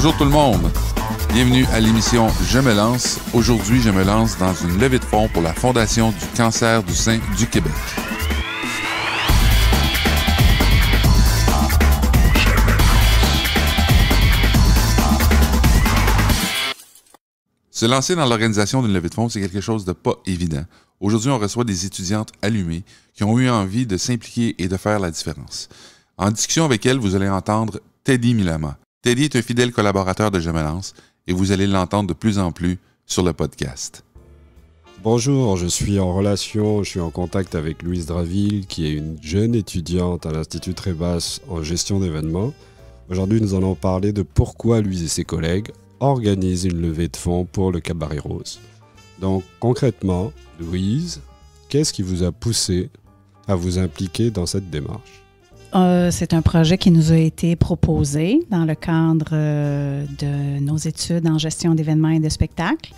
Bonjour tout le monde. Bienvenue à l'émission Je me lance. Aujourd'hui, je me lance dans une levée de fonds pour la Fondation du cancer du sein du Québec. Se lancer dans l'organisation d'une levée de fonds, c'est quelque chose de pas évident. Aujourd'hui, on reçoit des étudiantes allumées qui ont eu envie de s'impliquer et de faire la différence. En discussion avec elles, vous allez entendre Teddy Milama. Teddy est un fidèle collaborateur de Je me lance et vous allez l'entendre de plus en plus sur le podcast. Bonjour, je suis en contact avec Louise Draville, qui est une jeune étudiante à l'Institut Trébasse en gestion d'événements. Aujourd'hui, nous allons parler de pourquoi Louise et ses collègues organisent une levée de fonds pour le Cabaret Rose. Donc, concrètement, Louise, qu'est-ce qui vous a poussé à vous impliquer dans cette démarche? C'est un projet qui nous a été proposé dans le cadre de nos études en gestion d'événements et de spectacles.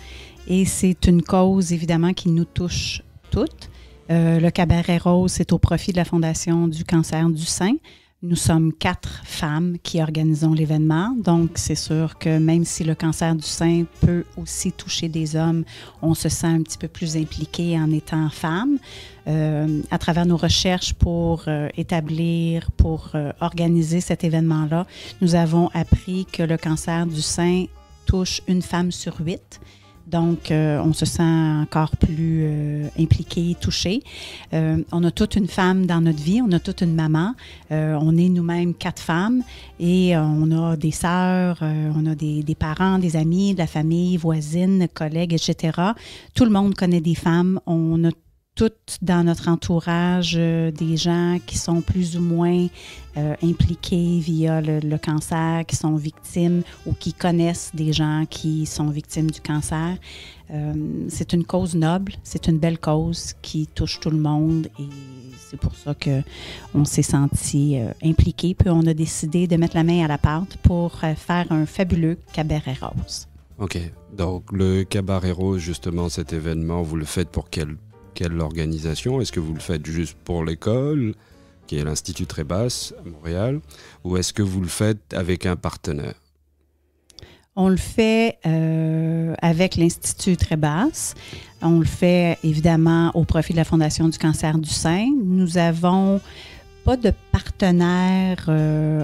Et c'est une cause, évidemment, qui nous touche toutes. Le Cabaret Rose, c'est au profit de la Fondation du cancer du sein. Nous sommes 4 femmes qui organisons l'événement. Donc, c'est sûr que même si le cancer du sein peut aussi toucher des hommes, on se sent un petit peu plus impliqué en étant femme. À travers nos recherches pour organiser cet événement-là, nous avons appris que le cancer du sein touche une femme sur 8. Donc, on se sent encore plus impliqué, touché. On a toute une femme dans notre vie, on a toute une maman. On est nous-mêmes 4 femmes et on a des sœurs, on a des parents, des amis, de la famille, voisines, collègues, etc. Tout le monde connaît des femmes. On a toutes dans notre entourage des gens qui sont plus ou moins impliqués via le cancer, qui sont victimes ou qui connaissent des gens qui sont victimes du cancer. C'est une cause noble, c'est une belle cause qui touche tout le monde et c'est pour ça qu'on s'est senti impliqués. Puis on a décidé de mettre la main à la pâte pour faire un fabuleux Cabaret Rose. OK. Donc, le Cabaret Rose, justement, cet événement, vous le faites pour quelle organisation? Est-ce que vous le faites juste pour l'école, qui est l'Institut Trébasse à Montréal, ou est-ce que vous le faites avec un partenaire? On le fait avec l'Institut Trébasse. On le fait évidemment au profit de la Fondation du cancer du sein. Nous avons pas de partenaire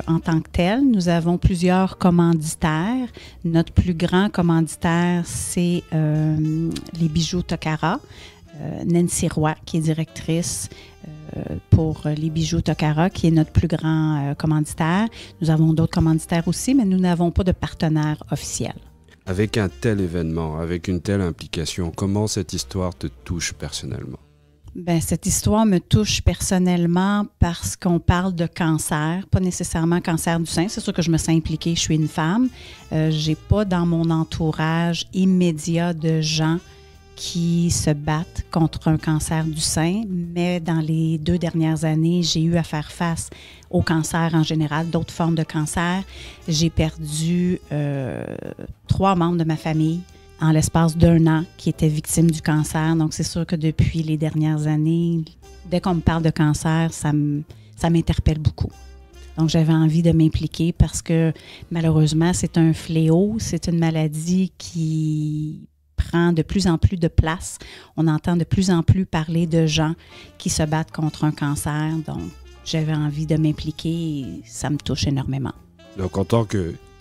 en tant que tel. Nous avons plusieurs commanditaires. Notre plus grand commanditaire, c'est les bijoux Tokara. Nancy Roy, qui est directrice pour les bijoux Tokara, qui est notre plus grand commanditaire. Nous avons d'autres commanditaires aussi, mais nous n'avons pas de partenaire officiel. Avec un tel événement, avec une telle implication, comment cette histoire te touche personnellement? Bien, cette histoire me touche personnellement parce qu'on parle de cancer, pas nécessairement cancer du sein. C'est sûr que je me sens impliquée, je suis une femme. J'ai pas dans mon entourage immédiat de gens qui se battent contre un cancer du sein, mais dans les 2 dernières années, j'ai eu à faire face au cancer en général, d'autres formes de cancer. J'ai perdu 3 membres de ma famille en l'espace d'1 an qui étaient victimes du cancer. Donc, c'est sûr que depuis les dernières années, dès qu'on me parle de cancer, ça m'interpelle beaucoup. Donc, j'avais envie de m'impliquer parce que malheureusement, c'est un fléau, c'est une maladie qui prend de plus en plus de place. On entend de plus en plus parler de gens qui se battent contre un cancer. Donc, j'avais envie de m'impliquer et ça me touche énormément. Donc, en tant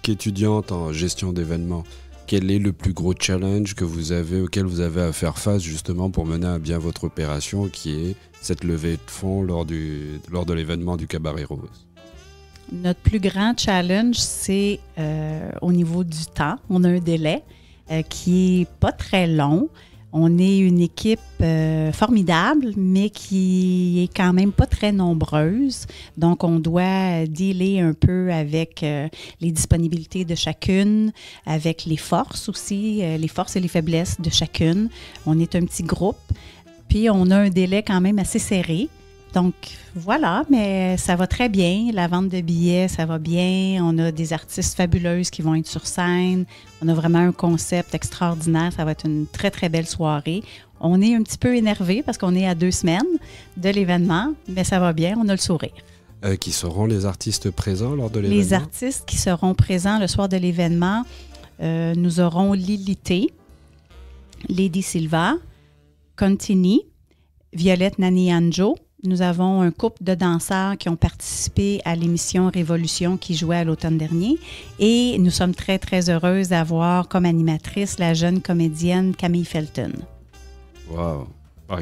qu'étudiante en gestion d'événements, quel est le plus gros challenge auquel vous avez à faire face justement pour mener à bien votre opération, qui est cette levée de fonds lors de l'événement du Cabaret Rose? Notre plus grand challenge, c'est au niveau du temps. On a un délai qui n'est pas très long. On est une équipe formidable, mais qui est quand même pas très nombreuse. Donc, on doit dealer un peu avec les disponibilités de chacune, avec les forces aussi, les forces et les faiblesses de chacune. On est un petit groupe, puis on a un délai quand même assez serré. Donc, voilà, mais ça va très bien. La vente de billets, ça va bien. On a des artistes fabuleuses qui vont être sur scène. On a vraiment un concept extraordinaire. Ça va être une très, très belle soirée. On est un petit peu énervé parce qu'on est à 2 semaines de l'événement, mais ça va bien. On a le sourire. Qui seront les artistes présents lors de l'événement? Les artistes qui seront présents le soir de l'événement, nous aurons Lilité, Lady Silva, Contini, Violette Nani-Anjo. Nous avons un couple de danseurs qui ont participé à l'émission Révolution qui jouait à l'automne dernier. Et nous sommes très, très heureuses d'avoir comme animatrice la jeune comédienne Camille Felton. Wow,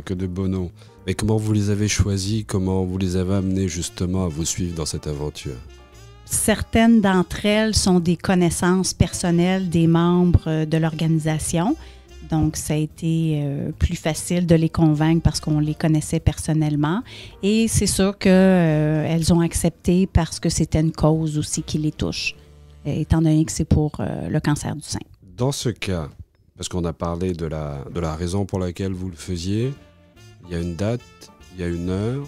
que de beaux noms. Mais comment vous les avez choisis? Comment vous les avez amenés justement à vous suivre dans cette aventure? Certaines d'entre elles sont des connaissances personnelles des membres de l'organisation. Donc, ça a été plus facile de les convaincre parce qu'on les connaissait personnellement. Et c'est sûr qu'elles ont accepté parce que c'était une cause aussi qui les touche, étant donné que c'est pour le cancer du sein. Dans ce cas, parce qu'on a parlé de la raison pour laquelle vous le faisiez, il y a une date, il y a une heure.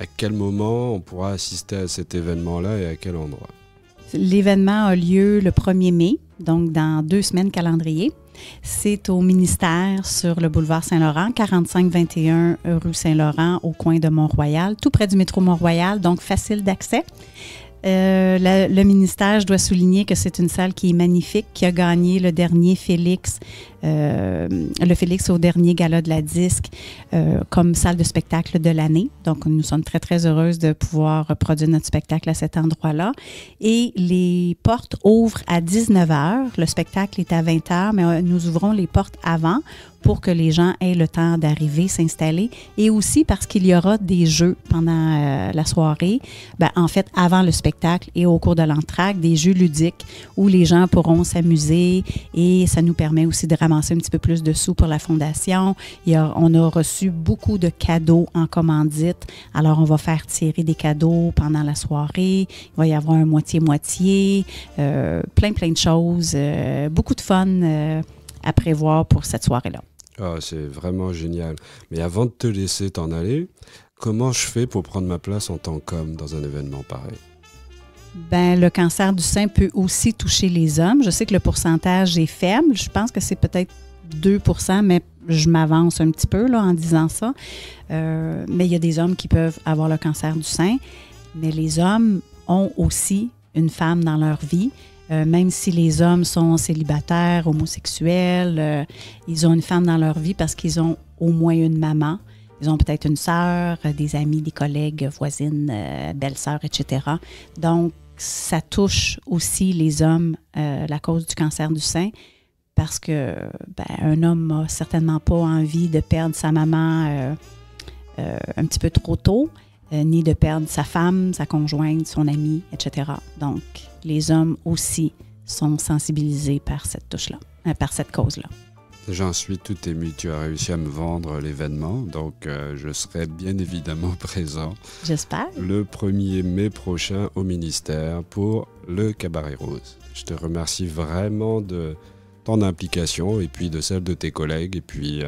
À quel moment on pourra assister à cet événement-là et à quel endroit? L'événement a lieu le 1er mai, donc dans 2 semaines calendrier. C'est au ministère sur le boulevard Saint-Laurent, 4521 rue Saint-Laurent, au coin de Mont-Royal, tout près du métro Mont-Royal, donc facile d'accès. Le ministère, je dois souligner que c'est une salle qui est magnifique, qui a gagné le dernier Félix, le Félix au dernier gala de la disque comme salle de spectacle de l'année. Donc, nous sommes très, très heureuses de pouvoir produire notre spectacle à cet endroit-là. Et les portes ouvrent à 19h. Le spectacle est à 20h, mais nous ouvrons les portes avant pour que les gens aient le temps d'arriver, s'installer. Et aussi parce qu'il y aura des jeux pendant la soirée. En fait, avant le spectacle et au cours de l'entracte, des jeux ludiques où les gens pourront s'amuser et ça nous permet aussi de ramasser un petit peu plus de sous pour la fondation. On a reçu beaucoup de cadeaux en commandite. Alors, on va faire tirer des cadeaux pendant la soirée. Il va y avoir un moitié-moitié, plein de choses. Beaucoup de fun à prévoir pour cette soirée-là. C'est vraiment génial. Mais avant de te laisser t'en aller, comment je fais pour prendre ma place en tant qu'homme dans un événement pareil? Le cancer du sein peut aussi toucher les hommes. Je sais que le pourcentage est faible. Je pense que c'est peut-être 2%, mais je m'avance un petit peu là, en disant ça. Mais il y a des hommes qui peuvent avoir le cancer du sein. Mais les hommes ont aussi une femme dans leur vie. Même si les hommes sont célibataires, homosexuels, ils ont une femme dans leur vie parce qu'ils ont au moins une maman. Ils ont peut-être une sœur, des amis, des collègues, voisines, belles-sœurs, etc. Donc, ça touche aussi les hommes, la cause du cancer du sein, parce que un homme n'a certainement pas envie de perdre sa maman un petit peu trop tôt, ni de perdre sa femme, sa conjointe, son ami, etc. Donc, les hommes aussi sont sensibilisés par cette touche-là, par cette cause-là. J'en suis tout ému. Tu as réussi à me vendre l'événement, donc je serai bien évidemment présent. J'espère. Le 1er mai prochain au ministère pour le Cabaret Rose. Je te remercie vraiment de ton implication et puis de celle de tes collègues. Et puis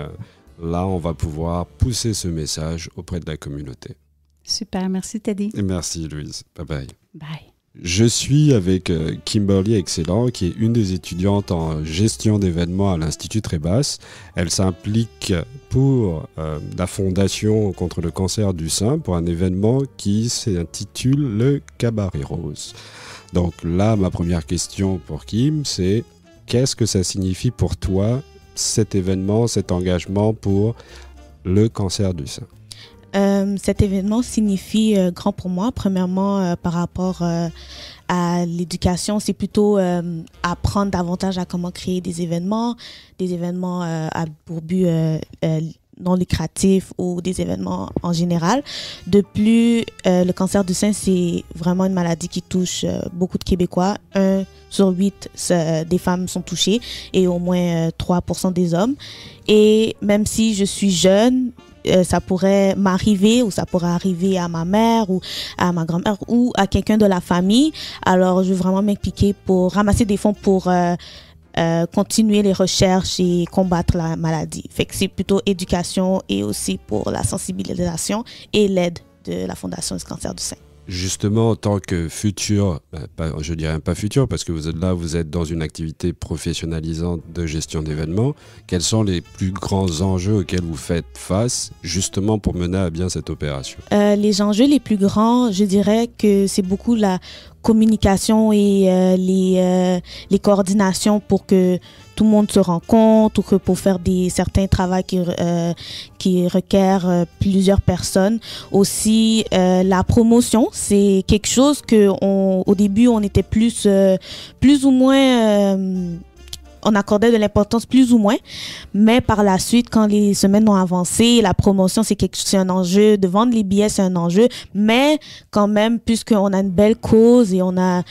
là, on va pouvoir pousser ce message auprès de la communauté. Super, merci Teddy. Et merci Louise. Bye bye. Bye. Je suis avec Kimberly Excellent, qui est une des étudiantes en gestion d'événements à l'Institut Trébas. Elle s'implique pour la Fondation contre le cancer du sein pour un événement qui s'intitule le Cabaret Rose. Donc là, ma première question pour Kim, c'est qu'est-ce que ça signifie pour toi, cet événement, cet engagement pour le cancer du sein? Cet événement signifie grand pour moi. Premièrement, par rapport à l'éducation, c'est plutôt apprendre davantage à comment créer des événements à pour but non lucratif ou des événements en général. De plus, le cancer du sein, c'est vraiment une maladie qui touche beaucoup de Québécois. 1 sur 8 des femmes sont touchées et au moins 3% des hommes. Et même si je suis jeune, ça pourrait m'arriver ou ça pourrait arriver à ma mère ou à ma grand-mère ou à quelqu'un de la famille. Alors, je veux vraiment m'impliquer pour ramasser des fonds pour continuer les recherches et combattre la maladie. Fait que c'est plutôt éducation et aussi pour la sensibilisation et l'aide de la Fondation du cancer du sein. Justement, en tant que futur, je dirais pas futur, parce que vous êtes dans une activité professionnalisante de gestion d'événements, quels sont les plus grands enjeux auxquels vous faites face, justement pour mener à bien cette opération? Les enjeux les plus grands, je dirais que c'est beaucoup la communication et les coordinations pour que tout le monde se rencontre ou que pour faire certains travaux qui requièrent plusieurs personnes. Aussi, la promotion, c'est quelque chose que au début, on était plus ou moins... on accordait de l'importance plus ou moins, mais par la suite, quand les semaines ont avancé, la promotion, c'est un enjeu, de vendre les billets, c'est un enjeu, mais quand même, puisqu'on a une belle cause et on a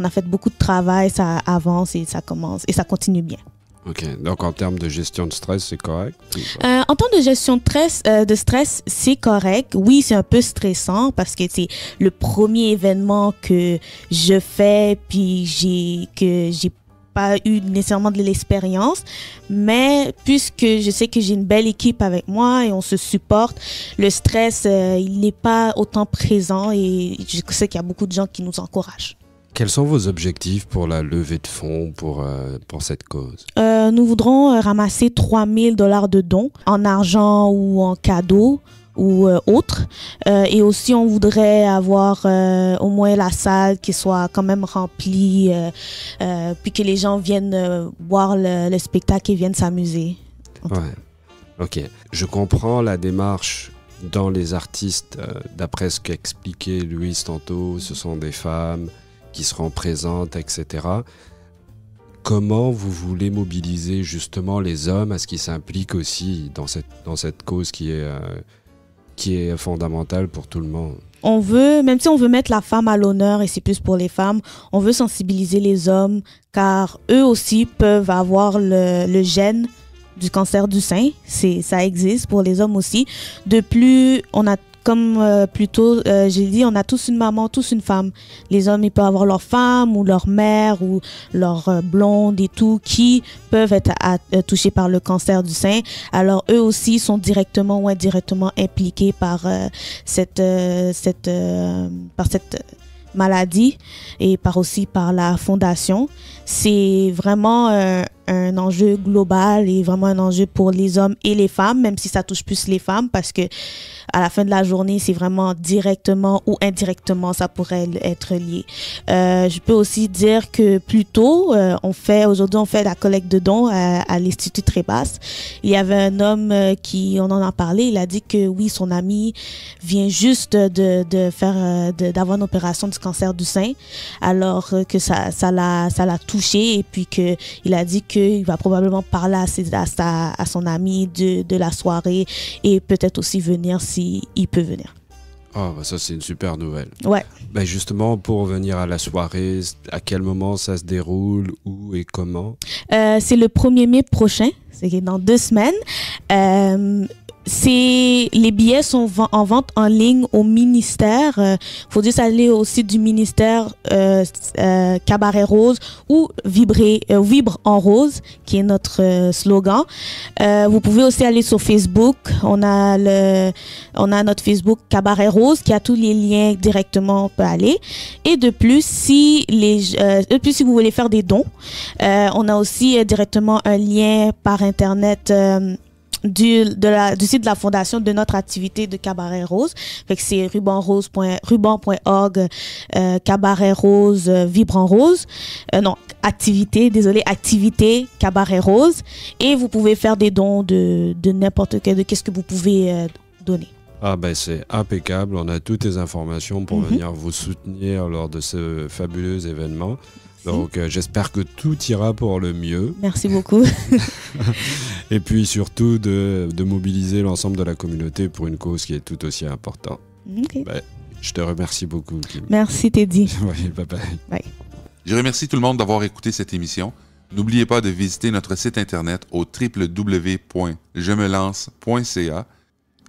fait beaucoup de travail, ça avance et ça commence et ça continue bien. Ok, donc en termes de gestion de stress, c'est correct? En termes de gestion de stress, c'est correct. Oui, c'est un peu stressant parce que c'est le premier événement que je fais, puis j'ai pas eu nécessairement de l'expérience, mais puisque je sais que j'ai une belle équipe avec moi et on se supporte, le stress, il n'est pas autant présent et je sais qu'il y a beaucoup de gens qui nous encouragent. Quels sont vos objectifs pour la levée de fonds pour cette cause? Nous voudrons ramasser 3 000 $ de dons en argent ou en cadeaux ou autres. Et aussi, on voudrait avoir au moins la salle qui soit quand même remplie, puis que les gens viennent voir le spectacle et viennent s'amuser. Ouais. Ok. Je comprends la démarche dans les artistes. D'après ce qu'expliquait Louise tantôt, ce sont des femmes qui seront présentes, etc. Comment vous voulez mobiliser justement les hommes à ce qu'ils s'impliquent aussi dans cette cause qui est fondamentale pour tout le monde? On veut, même si on veut mettre la femme à l'honneur et c'est plus pour les femmes, on veut sensibiliser les hommes car eux aussi peuvent avoir le gène du cancer du sein. Ça existe pour les hommes aussi. De plus, on a comme plus tôt, j'ai dit, on a tous une maman, tous une femme. Les hommes, ils peuvent avoir leur femme ou leur mère ou leur blonde et tout qui peuvent être touchés par le cancer du sein. Alors, eux aussi sont directement ou indirectement impliqués par cette maladie et aussi par la fondation. C'est vraiment un enjeu global et vraiment un enjeu pour les hommes et les femmes, même si ça touche plus les femmes parce que à la fin de la journée, c'est vraiment directement ou indirectement, ça pourrait être lié. Je peux aussi dire que plus tôt, aujourd'hui, on fait la collecte de dons à l'Institut Trébasse. Il y avait un homme on en a parlé, il a dit que oui, son ami vient juste d'avoir une opération du cancer du sein, alors que ça l'a touché et puis qu'il a dit qu'il va probablement parler à son ami de la soirée et peut-être aussi venir s'il peut venir. Oh, bah ça, c'est une super nouvelle. Ouais. Bah justement, pour venir à la soirée, à quel moment ça se déroule, où et comment? C'est le 1er mai prochain, c'est dans 2 semaines. Les billets sont en vente en ligne au ministère. Faut juste aller au site du ministère Cabaret Rose ou Vibre en Rose, qui est notre slogan. Vous pouvez aussi aller sur Facebook. On a notre Facebook Cabaret Rose qui a tous les liens directement. On peut aller. Et de plus, si vous voulez faire des dons, on a aussi directement un lien par Internet. Du site de la fondation de notre activité de Cabaret Rose. Fait que c'est ruban.org, Cabaret Rose, Vibre en Rose. Activité Cabaret Rose. Et vous pouvez faire des dons de n'importe quel, de qu'est-ce que vous pouvez donner. Ah ben c'est impeccable, on a toutes les informations pour venir vous soutenir lors de ce fabuleux événement. Donc j'espère que tout ira pour le mieux. Merci beaucoup. Et puis surtout de mobiliser l'ensemble de la communauté pour une cause qui est tout aussi importante. Okay. Ben, je te remercie beaucoup, Kim. Merci Teddy. Oui, bye bye. Bye. Je remercie tout le monde d'avoir écouté cette émission. N'oubliez pas de visiter notre site internet au www.jemelance.ca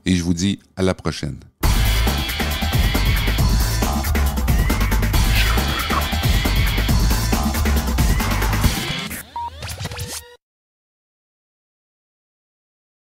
et je vous dis à la prochaine.